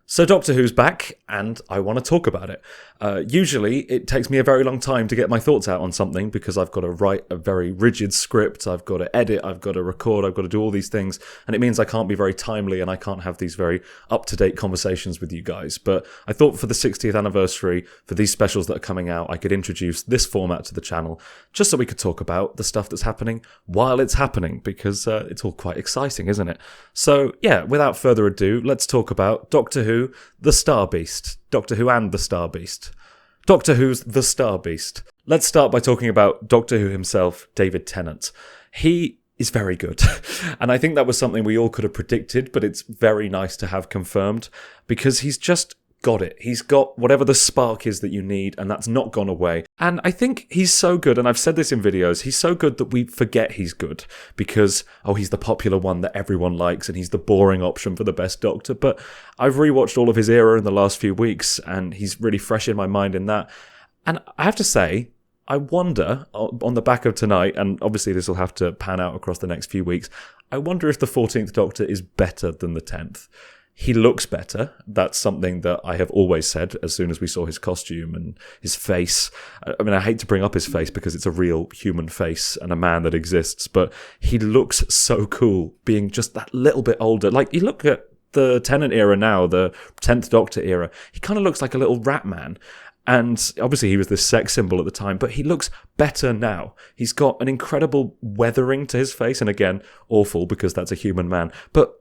So Doctor Who's back, and I want to talk about it. Usually, it takes me a very long time to get my thoughts out on something because I've got to write a very rigid script, I've got to edit, I've got to record, I've got to do all these things, and it means I can't be very timely and I can't have these very up-to-date conversations with you guys. But I thought for the 60th anniversary, for these specials that are coming out, I could introduce this format to the channel, just so we could talk about the stuff that's happening while it's happening, because it's all quite exciting, isn't it? So, yeah, without further ado, let's talk about Doctor Who, the Star Beast. Doctor Who and the Star Beast. Doctor Who's the Star Beast. Let's start by talking about Doctor Who himself, David Tennant. He is very good. And I think that was something we all could have predicted, but it's very nice to have confirmed because he's just got it. He's got whatever the spark is that you need, and that's not gone away. And I think he's so good, and I've said this in videos, he's so good that we forget he's good because, he's the popular one that everyone likes and he's the boring option for the best Doctor. But I've rewatched all of his era in the last few weeks and he's really fresh in my mind in that. And I have to say, I wonder, on the back of tonight, and obviously this will have to pan out across the next few weeks, I wonder if the 14th Doctor is better than the 10th. He looks better. That's something that I have always said as soon as we saw his costume and his face. I mean, I hate to bring up his face because it's a real human face and a man that exists, but he looks so cool being just that little bit older. Like, you look at the Tennant era now, the 10th Doctor era, he kind of looks like a little rat man. And obviously he was this sex symbol at the time, but he looks better now. He's got an incredible weathering to his face, and again, awful because that's a human man. But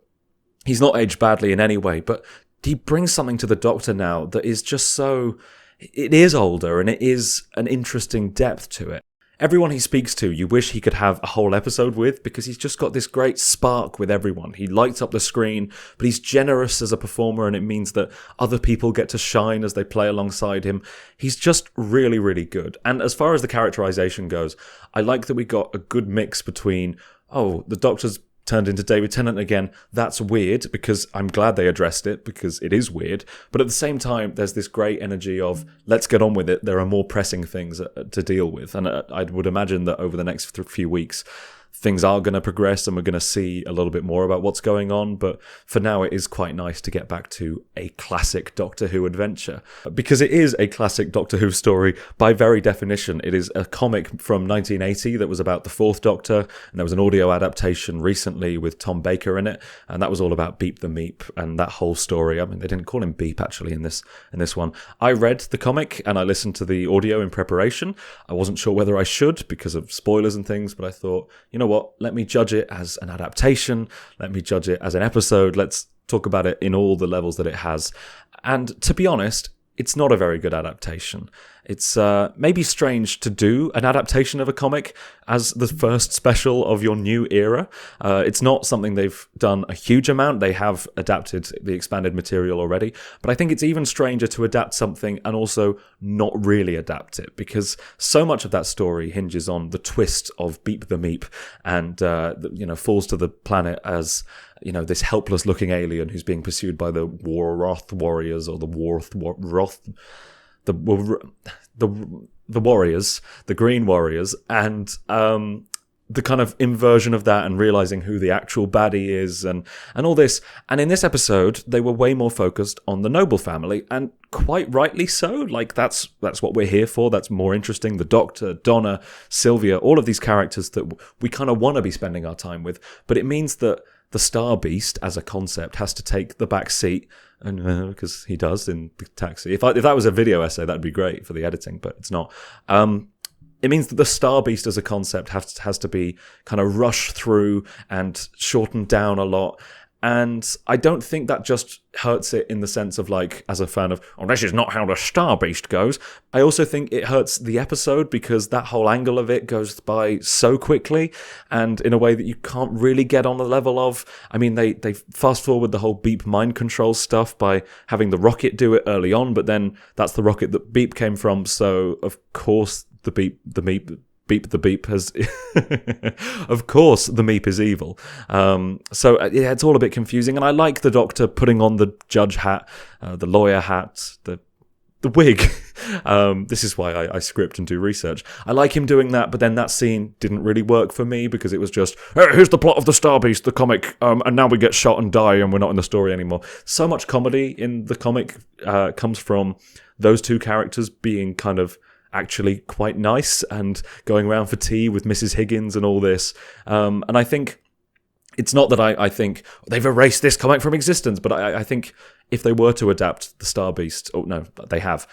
he's not aged badly in any way, but he brings something to the Doctor now that is just so... It is older, and it is an interesting depth to it. Everyone he speaks to, you wish he could have a whole episode with, because he's just got this great spark with everyone. He lights up the screen, but he's generous as a performer, and it means that other people get to shine as they play alongside him. He's just really, really good. And as far as the characterization goes, I like that we got a good mix between, the Doctor's turned into David Tennant again. That's weird, because I'm glad they addressed it, because it is weird. But at the same time, there's this great energy of, let's get on with it. There are more pressing things to deal with. And I would imagine that over the next few weeks, things are going to progress and we're going to see a little bit more about what's going on. But for now, it is quite nice to get back to a classic Doctor Who adventure, because it is a classic Doctor Who story by very definition. It is a comic from 1980 that was about the Fourth Doctor, and there was an audio adaptation recently with Tom Baker in it, and that was all about Beep the Meep and that whole story. I mean, they didn't call him Beep actually in this one. I read the comic and I listened to the audio in preparation. I wasn't sure whether I should because of spoilers and things, but I thought, you know what, let me judge it as an adaptation, let me judge it as an episode, let's talk about it in all the levels that it has. And to be honest, it's not a very good adaptation. It's maybe strange to do an adaptation of a comic as the first special of your new era. It's not something they've done a huge amount. They have adapted the expanded material already. But I think it's even stranger to adapt something and also not really adapt it, because so much of that story hinges on the twist of Beep the Meep and, falls to the planet as, this helpless-looking alien who's being pursued by the Warroth warriors, or the the warriors, the Green Warriors, and the kind of inversion of that and realizing who the actual baddie is and all this. And in this episode, they were way more focused on the Noble family, and quite rightly so. Like, that's what we're here for. That's more interesting. The Doctor, Donna, Sylvia, all of these characters that we kind of want to be spending our time with. But it means that the Star Beast as a concept has to take the back seat, and because he does in the taxi. If that was a video essay, that'd be great for the editing, but it's not. It means that the Star Beast as a concept has to be kind of rushed through and shortened down a lot. And I don't think that just hurts it in the sense of, like, as a fan of, this is not how the Star Beast goes. I also think it hurts the episode because that whole angle of it goes by so quickly and in a way that you can't really get on the level of. I mean, they fast forward the whole Beep mind control stuff by having the rocket do it early on, but then that's the rocket that Beep came from, so of course the Beep the Beep has... Of course, the Meep is evil. So, it's all a bit confusing. And I like the Doctor putting on the judge hat, the lawyer hat, the the wig. This is why I script and do research. I like him doing that, but then that scene didn't really work for me because it was just, hey, here's the plot of the Star Beast, the comic, and now we get shot and die and we're not in the story anymore. So much comedy in the comic comes from those two characters being kind of actually quite nice and going around for tea with Mrs. Higgins and all this. And I think it's not that I think they've erased this comic from existence, but I think if they were to adapt the Star Beast, they have.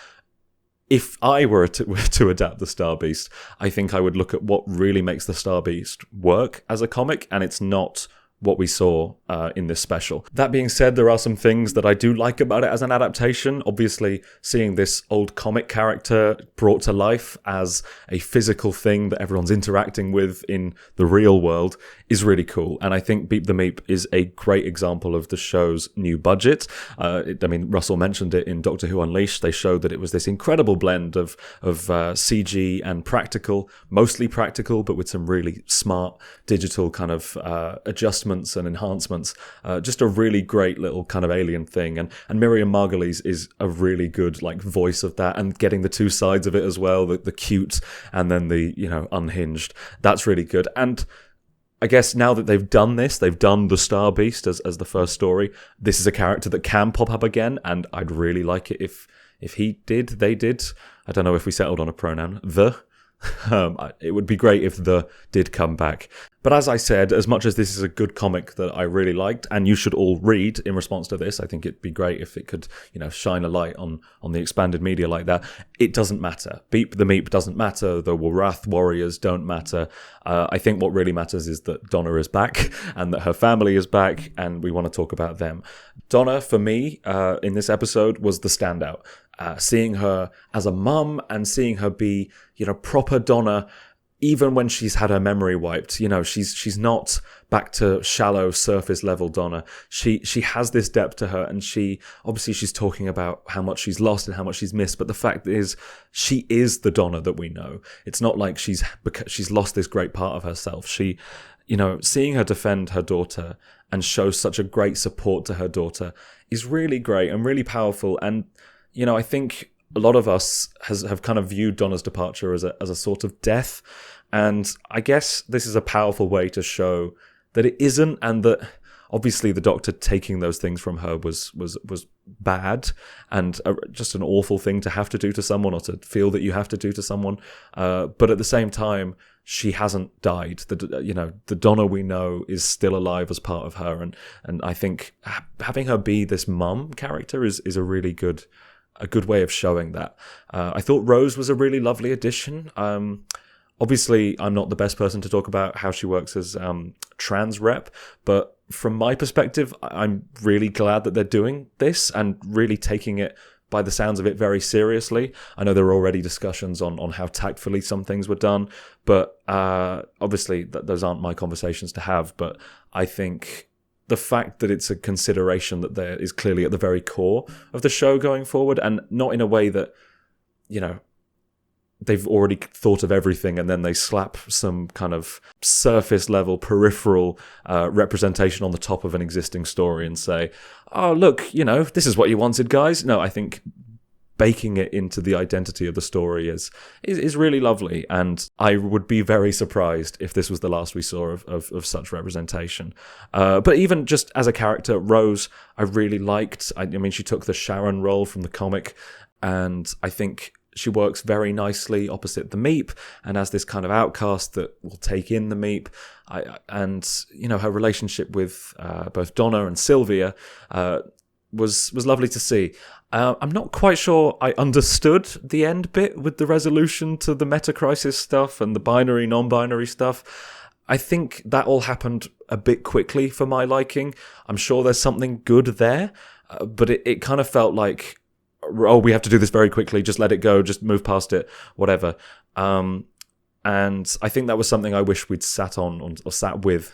If I were to adapt the Star Beast, I think I would look at what really makes the Star Beast work as a comic, and it's not what we saw in this special. That being said, there are some things that I do like about it as an adaptation. Obviously, seeing this old comic character brought to life as a physical thing that everyone's interacting with in the real world is really cool. And I think Beep the Meep is a great example of the show's new budget. Russell mentioned it in Doctor Who Unleashed. They showed that it was this incredible blend of CG and practical, mostly practical, but with some really smart digital kind of adjustments and enhancements. Just a really great little kind of alien thing. And Miriam Margolyes is a really good voice of that, and getting the two sides of it as well, the cute and then the unhinged. That's really good. And I guess now that they've done this, they've done the Star Beast as the first story. This is a character that can pop up again, and I'd really like it if they did. I don't know if we settled on a pronoun. It would be great if the did come back. But as I said, as much as this is a good comic that I really liked, and you should all read in response to this, I think it'd be great if it could, shine a light on the expanded media like that. It doesn't matter. Beep the Meep doesn't matter. The Warath warriors don't matter. I think what really matters is that Donna is back and that her family is back, and we want to talk about them. Donna, for me, in this episode, was the standout. Seeing her as a mum and seeing her be, proper Donna, even when she's had her memory wiped. She's not back to shallow surface level Donna. She has this depth to her, and she's talking about how much she's lost and how much she's missed. But the fact is, she is the Donna that we know. It's not like she's lost this great part of herself. Seeing her defend her daughter and show such a great support to her daughter is really great and really powerful. And I think a lot of us have kind of viewed Donna's departure as a sort of death, and I guess this is a powerful way to show that it isn't, and that obviously the Doctor taking those things from her was bad and just an awful thing to have to do to someone, or to feel that you have to do to someone. But at the same time, she hasn't died. The Donna we know is still alive as part of her, and I think having her be this mum character is a really good way of showing that. I thought Rose was a really lovely addition. Obviously, I'm not the best person to talk about how she works as trans rep, but from my perspective, I'm really glad that they're doing this and really taking it, by the sounds of it, very seriously. I know there were already discussions on how tactfully some things were done, but obviously those aren't my conversations to have. But I think the fact that it's a consideration that there is clearly at the very core of the show going forward, and not in a way that, they've already thought of everything and then they slap some kind of surface level peripheral representation on the top of an existing story and say, oh, look, this is what you wanted, guys. No, I think baking it into the identity of the story is really lovely, and I would be very surprised if this was the last we saw of such representation. But even just as a character, Rose, I really liked. I mean, she took the Sharon role from the comic, and I think she works very nicely opposite the Meep, and as this kind of outcast that will take in the Meep. Her relationship with both Donna and Sylvia was lovely to see. I'm not quite sure I understood the end bit with the resolution to the meta-crisis stuff and the binary, non-binary stuff. I think that all happened a bit quickly for my liking. I'm sure there's something good there, but it kind of felt like, oh, we have to do this very quickly, just let it go, just move past it, whatever. And I think that was something I wish we'd sat with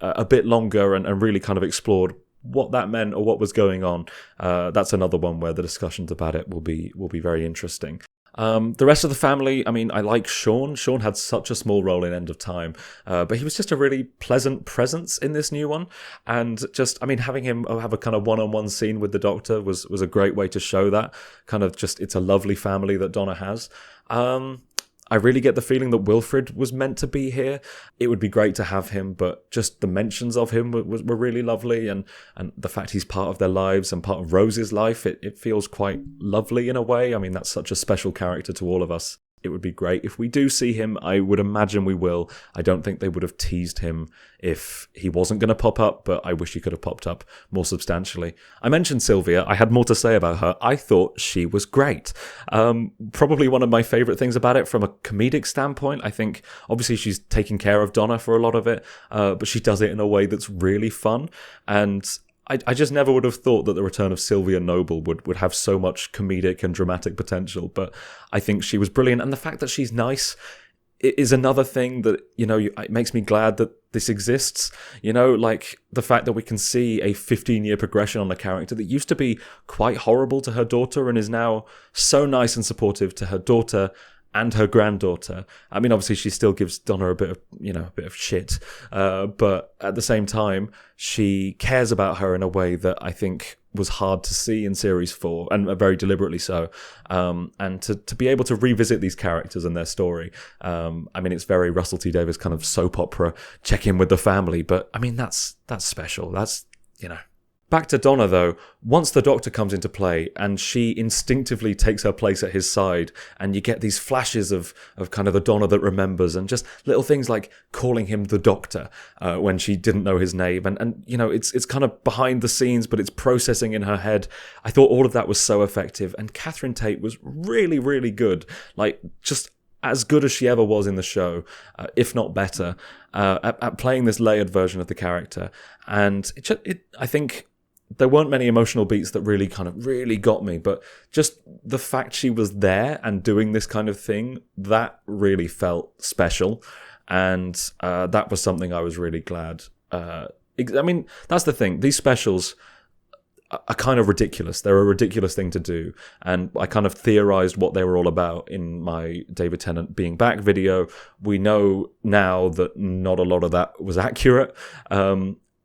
a bit longer and really kind of explored what that meant or what was going on. That's another one where the discussions about it will be very interesting. The rest of the family, I mean, I like Sean. Sean had such a small role in End of Time, but he was just a really pleasant presence in this new one. And just, I mean, having him have a kind of one-on-one scene with the Doctor was a great way to show that. Kind of just, it's a lovely family that Donna has. I really get the feeling that Wilfred was meant to be here. It would be great to have him, but just the mentions of him were really lovely, and the fact he's part of their lives and part of Rose's life, it feels quite lovely in a way. I mean, that's such a special character to all of us. It would be great if we do see him. I would imagine we will. I don't think they would have teased him if he wasn't going to pop up, but I wish he could have popped up more substantially. I mentioned Sylvia. I had more to say about her. I thought she was great. Probably one of my favourite things about it from a comedic standpoint. I think obviously she's taking care of Donna for a lot of it, but she does it in a way that's really fun. And I just never would have thought that the return of Sylvia Noble would have so much comedic and dramatic potential, but I think she was brilliant. And the fact that she's nice is another thing that, you know, it makes me glad that this exists. You know, like the fact that we can see a 15-year progression on a character that used to be quite horrible to her daughter and is now so nice and supportive to her daughter and her granddaughter. I mean, obviously she still gives Donna a bit of shit, but at the same time, she cares about her in a way that I think was hard to see in Series 4, and very deliberately so. And to be able to revisit these characters and their story, I mean, it's very Russell T Davies kind of soap opera, check in with the family, but I mean, that's special. That's, you know. Back to Donna, though, once the Doctor comes into play and she instinctively takes her place at his side, and you get these flashes of kind of the Donna that remembers, and just little things like calling him the Doctor when she didn't know his name, and you know, it's kind of behind the scenes, but it's processing in her head. I thought all of that was so effective, and Catherine Tate was really, really good, like just as good as she ever was in the show, if not better, at playing this layered version of the character. And I think there weren't many emotional beats that really got me, but just the fact she was there and doing this kind of thing, that really felt special. And that was something I was really glad. I mean, that's the thing. These specials are kind of ridiculous. They're a ridiculous thing to do. And I kind of theorized what they were all about in my David Tennant being back video. We know now that not a lot of that was accurate.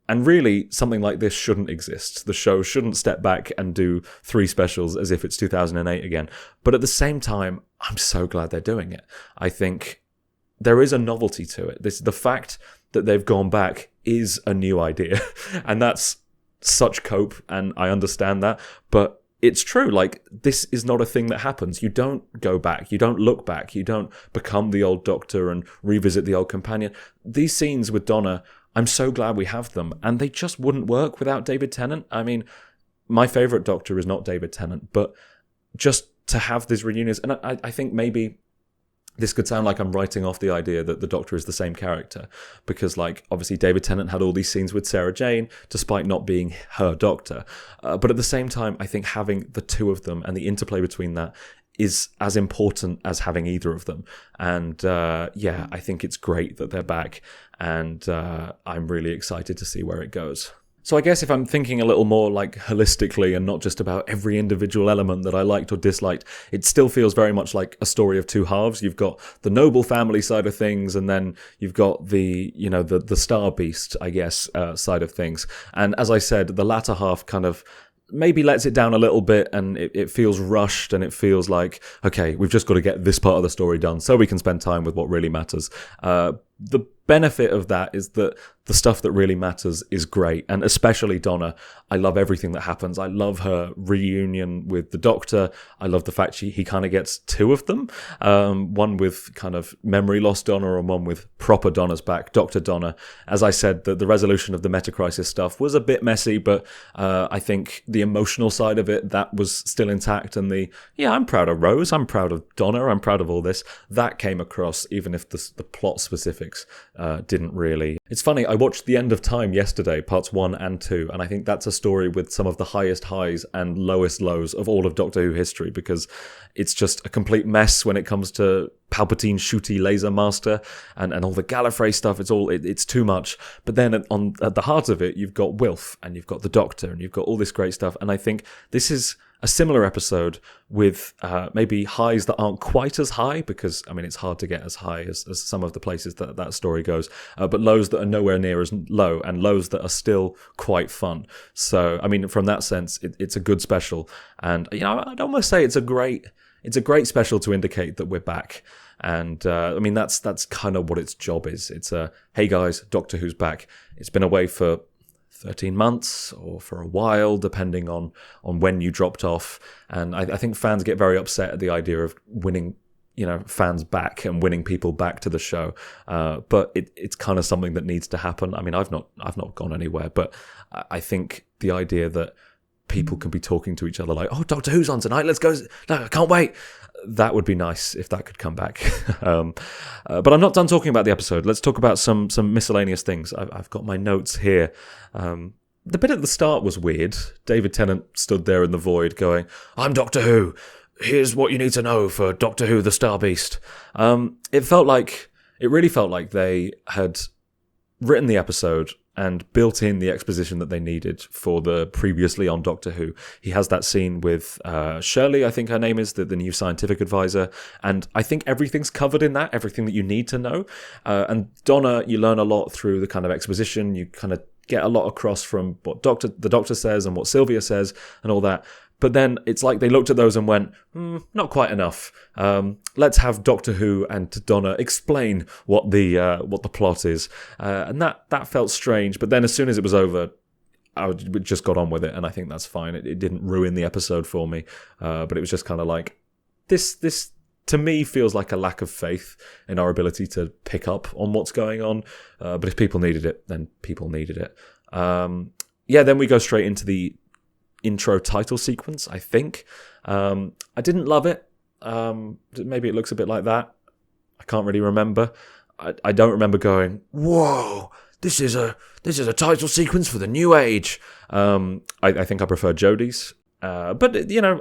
And really, something like this shouldn't exist. The show shouldn't step back and do 3 specials as if it's 2008 again. But at the same time, I'm so glad they're doing it. I think there is a novelty to it. The fact that they've gone back is a new idea. And that's such cope, and I understand that. But it's true. Like, this is not a thing that happens. You don't go back. You don't look back. You don't become the old Doctor and revisit the old companion. These scenes with Donna, I'm so glad we have them, and they just wouldn't work without David Tennant. I mean, my favourite Doctor is not David Tennant, but just to have these reunions, and I think maybe this could sound like I'm writing off the idea that the Doctor is the same character, because, like, obviously David Tennant had all these scenes with Sarah Jane, despite not being her Doctor. But at the same time, I think having the two of them and the interplay between that is as important as having either of them. And yeah, I think it's great that they're back, and I'm really excited to see where it goes. So I guess if I'm thinking a little more like holistically and not just about every individual element that I liked or disliked, it still feels very much like a story of two halves. You've got the noble family side of things, and then you've got the, you know, the star beast, I guess, side of things. And as I said, the latter half kind of maybe lets it down a little bit, and it feels rushed, and it feels like, okay, we've just got to get this part of the story done so we can spend time with what really matters. The benefit of that is that the stuff that really matters is great, and especially Donna. I love everything that happens. I love her reunion with the Doctor. I love the fact he kind of gets two of them, one with kind of memory lost Donna and one with proper Donna's back, Dr. Donna. As I said, the resolution of the Metacrisis stuff was a bit messy, but I think the emotional side of it, that was still intact, and I'm proud of Rose, I'm proud of Donna, I'm proud of all this, that came across, even if the plot specifics didn't really. It's funny, I watched The End of Time yesterday, parts 1 and 2, and I think that's a story with some of the highest highs and lowest lows of all of Doctor Who history, because it's just a complete mess when it comes to Palpatine shooty laser master and all the Gallifrey stuff. It's too much. But then at the heart of it, you've got Wilf, and you've got the Doctor, and you've got all this great stuff, and I think this is a similar episode with maybe highs that aren't quite as high, because I mean it's hard to get as high as some of the places that story goes, but lows that are nowhere near as low, and lows that are still quite fun. So I mean, from that sense, it's a good special, and I'd almost say it's a great special to indicate that we're back. And I mean that's kind of what its job is. It's hey guys, Doctor Who's back. It's been away for 13 months or for a while, depending on when you dropped off. And I think fans get very upset at the idea of winning, fans back and winning people back to the show. But it's kind of something that needs to happen. I mean, I've not gone anywhere, but I think the idea that people can be talking to each other like, oh, Doctor Who's on tonight, let's go. No, I can't wait. That would be nice if that could come back. But I'm not done talking about the episode. Let's talk about some miscellaneous things. I've got my notes here. The bit at the start was weird. David Tennant stood there in the void going, I'm Doctor Who. Here's what you need to know for Doctor Who the Star Beast. It really felt like they had written the episode and built in the exposition that they needed for the previously on Doctor Who. He has that scene with Shirley, I think her name is, the new scientific advisor, and I think everything's covered in that, everything that you need to know. And Donna, you learn a lot through the kind of exposition, you kind of get a lot across from what the doctor says and what Sylvia says and all that. But then it's like they looked at those and went, not quite enough. Let's have Doctor Who and Donna explain what the plot is, and that felt strange. But then as soon as it was over, I just got on with it, and I think that's fine. It didn't ruin the episode for me, but it was just kind of like this to me feels like a lack of faith in our ability to pick up on what's going on. But if people needed it, then people needed it. Then we go straight into the intro title sequence, I think. I didn't love it. Maybe it looks a bit like that. I can't really remember. I don't remember going, whoa, this is a title sequence for the new age. I think I prefer Jodie's. But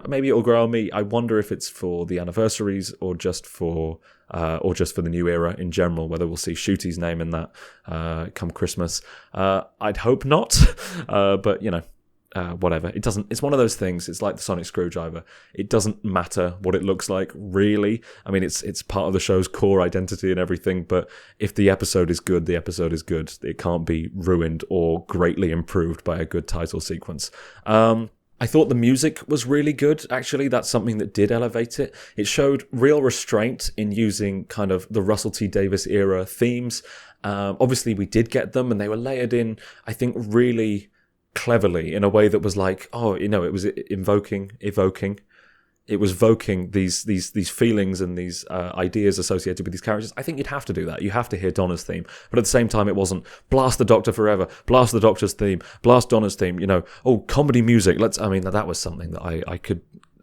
maybe it'll grow on me. I wonder if it's for the anniversaries or just for the new era in general, whether we'll see Shooty's name in that come Christmas. I'd hope not, but whatever. It doesn't. It's one of those things. It's like the sonic screwdriver. It doesn't matter what it looks like, really. I mean, it's part of the show's core identity and everything. But if the episode is good, the episode is good. It can't be ruined or greatly improved by a good title sequence. I thought the music was really good, actually. That's something that did elevate it. It showed real restraint in using kind of the Russell T Davies era themes. Obviously, we did get them, and they were layered in, I think, really cleverly in a way that was like, it was evoking. It was evoking these feelings and these ideas associated with these characters. I think you'd have to do that. You have to hear Donna's theme. But at the same time, it wasn't blast the Doctor forever, blast the Doctor's theme, blast Donna's theme, comedy music. That was something that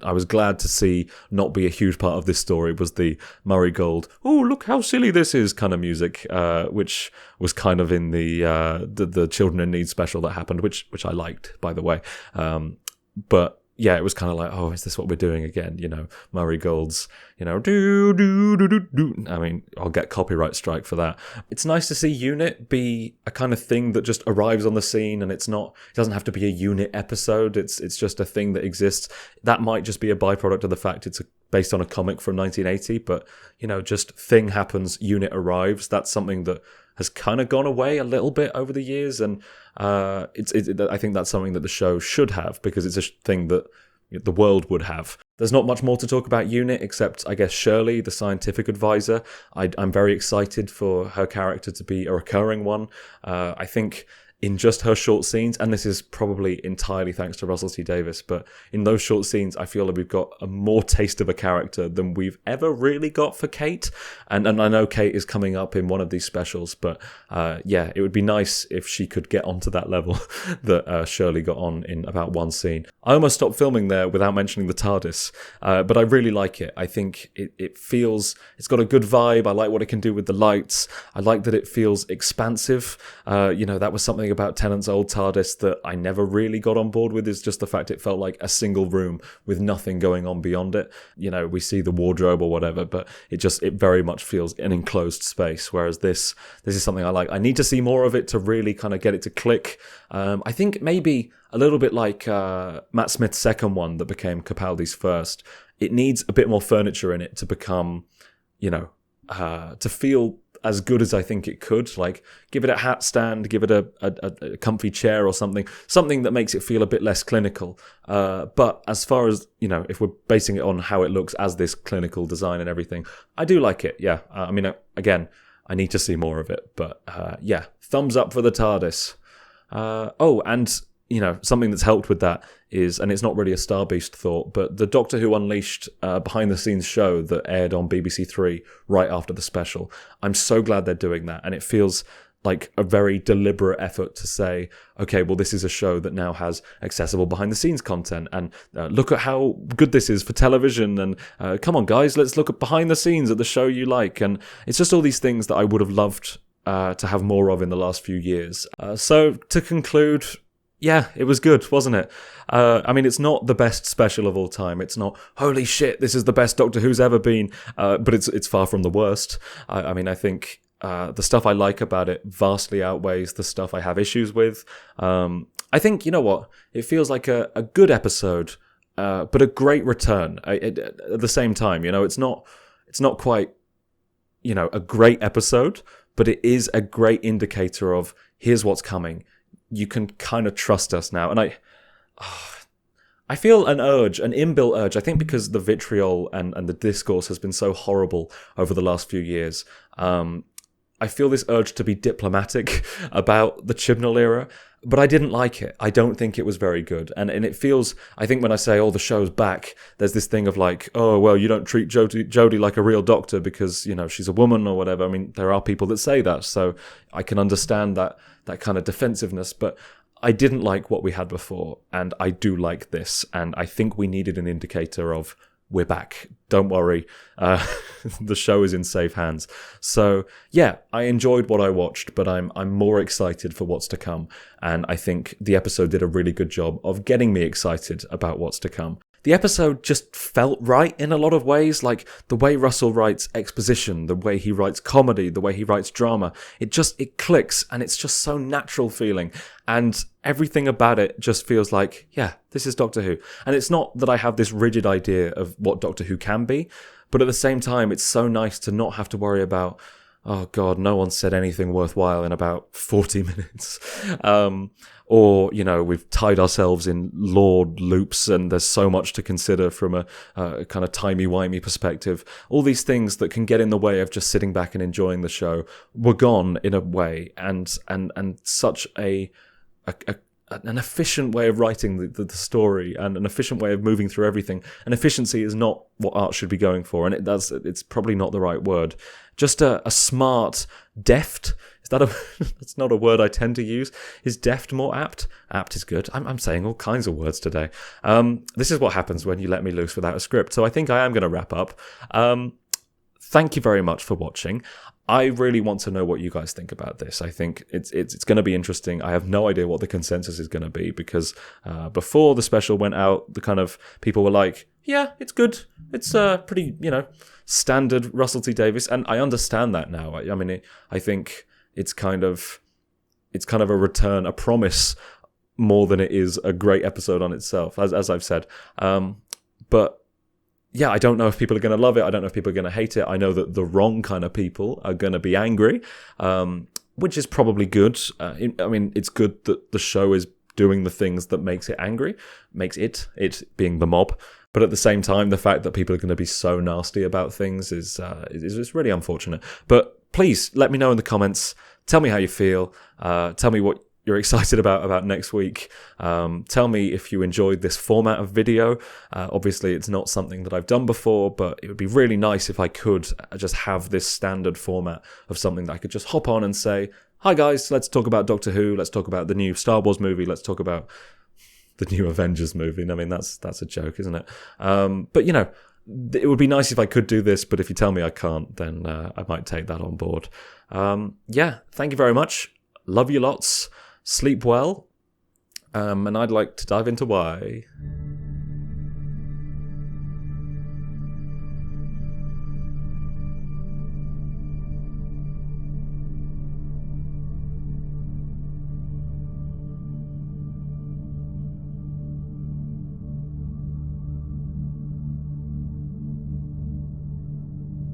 I was glad to see not be a huge part of this story, was the Murray Gold, oh, look how silly this is kind of music, which was kind of in the Children in Need special that happened, which I liked, by the way. But yeah, it was kind of like, oh, is this what we're doing again? Murray Gold's, do, do, do, do, do. I mean, I'll get copyright strike for that. It's nice to see UNIT be a kind of thing that just arrives on the scene, and it doesn't have to be a UNIT episode. It's just a thing that exists. That might just be a byproduct of the fact it's based on a comic from 1980, but, just thing happens, UNIT arrives. That's something that has kind of gone away a little bit over the years, and I think that's something that the show should have, because it's a thing that the world would have. There's not much more to talk about UNIT, except, I guess, Shirley, the scientific advisor. I'm very excited for her character to be a recurring one. I think in just her short scenes, and this is probably entirely thanks to Russell T Davies, but in those short scenes, I feel like we've got a more taste of a character than we've ever really got for Kate. And I know Kate is coming up in one of these specials, but it would be nice if she could get onto that level that Shirley got on in about one scene. I almost stopped filming there without mentioning the TARDIS, but I really like it. I think it feels, it's got a good vibe. I like what it can do with the lights. I like that it feels expansive. That was something something about Tennant's old TARDIS that I never really got on board with, is just the fact it felt like a single room with nothing going on beyond it. You know, we see the wardrobe or whatever, but it very much feels an enclosed space, whereas this is something I like. I need to see more of it to really kind of get it to click. I think maybe a little bit like Matt Smith's second one that became Capaldi's first. It needs a bit more furniture in it to become, you know, to feel as good as I think it could. Like, give it a hat stand, give it a comfy chair or something that makes it feel a bit less clinical. But as far as, you know, if we're basing it on how it looks as this clinical design and everything, I do like it. Yeah. I mean, again, I need to see more of it, but yeah, thumbs up for the TARDIS. Oh, and you know, something that's helped with that is, and it's not really a Star Beast thought, but the Doctor Who Unleashed behind-the-scenes show that aired on BBC Three right after the special. I'm so glad they're doing that, and it feels like a very deliberate effort to say, okay, well, this is a show that now has accessible behind-the-scenes content, and look at how good this is for television, and come on, guys, let's look at behind the scenes at the show you like, and it's just all these things that I would have loved to have more of in the last few years. So, to conclude, yeah, it was good, wasn't it? I mean, it's not the best special of all time. It's not, holy shit, this is the best Doctor Who's ever been, but it's far from the worst. I mean, I think the stuff I like about it vastly outweighs the stuff I have issues with. I think, you know what? It feels like a good episode, but a great return at the same time. You know, it's not quite, you know, a great episode, but it is a great indicator of here's what's coming. You can kind of trust us now. And I feel an inbuilt urge, I think because the vitriol and the discourse has been so horrible over the last few years. I feel this urge to be diplomatic about the Chibnall era, but I didn't like it. I don't think it was very good. And it feels, I think when I say, oh, the show's back, there's this thing of like, oh, well, you don't treat Jodie like a real doctor because, you know, she's a woman or whatever. I mean, there are people that say that, so I can understand that kind of defensiveness, but I didn't like what we had before, and I do like this, and I think we needed an indicator of we're back. Don't worry. The show is in safe hands. So yeah, I enjoyed what I watched, but I'm more excited for what's to come. And I think the episode did a really good job of getting me excited about what's to come. The episode just felt right in a lot of ways, like the way Russell writes exposition, the way he writes comedy, the way he writes drama. It clicks, and it's just so natural feeling. And everything about it just feels like, yeah, this is Doctor Who. And it's not that I have this rigid idea of what Doctor Who can be, but at the same time, it's so nice to not have to worry about, oh God, no one said anything worthwhile in about 40 minutes. Or, you know, we've tied ourselves in lore loops and there's so much to consider from a kind of timey-wimey perspective. All these things that can get in the way of just sitting back and enjoying the show were gone in a way, and such an efficient way of writing the story and an efficient way of moving through everything. And efficiency is not what art should be going for, and it's probably not the right word. Just a smart, deft. That's not a word I tend to use. Is deft more apt? Apt is good. I'm saying all kinds of words today. This is what happens when you let me loose without a script. So I think I am going to wrap up. Thank you very much for watching. I really want to know what you guys think about this. I think it's going to be interesting. I have no idea what the consensus is going to be because before the special went out, the kind of people were like, yeah, it's good. It's pretty, you know, standard Russell T Davies, and I understand that now. I mean, I think it's kind of a return, a promise more than it is a great episode on itself, as I've said. But yeah, I don't know if people are going to love it. I don't know if people are going to hate it. I know that the wrong kind of people are going to be angry, which is probably good. I mean, it's good that the show is doing the things that makes it angry, makes it being the mob. But at the same time, the fact that people are going to be so nasty about things is really unfortunate. But please let me know in the comments. Tell me how you feel. Tell me what you're excited about next week. Tell me if you enjoyed this format of video. Obviously, it's not something that I've done before, but it would be really nice if I could just have this standard format of something that I could just hop on and say, hi guys, let's talk about Doctor Who. Let's talk about the new Star Wars movie. Let's talk about the new Avengers movie. I mean, that's a joke, isn't it? But, you know, it would be nice if I could do this, but if you tell me I can't, then I might take that on board. Yeah, thank you very much. Love you lots. sleep well, and I'd like to dive into why.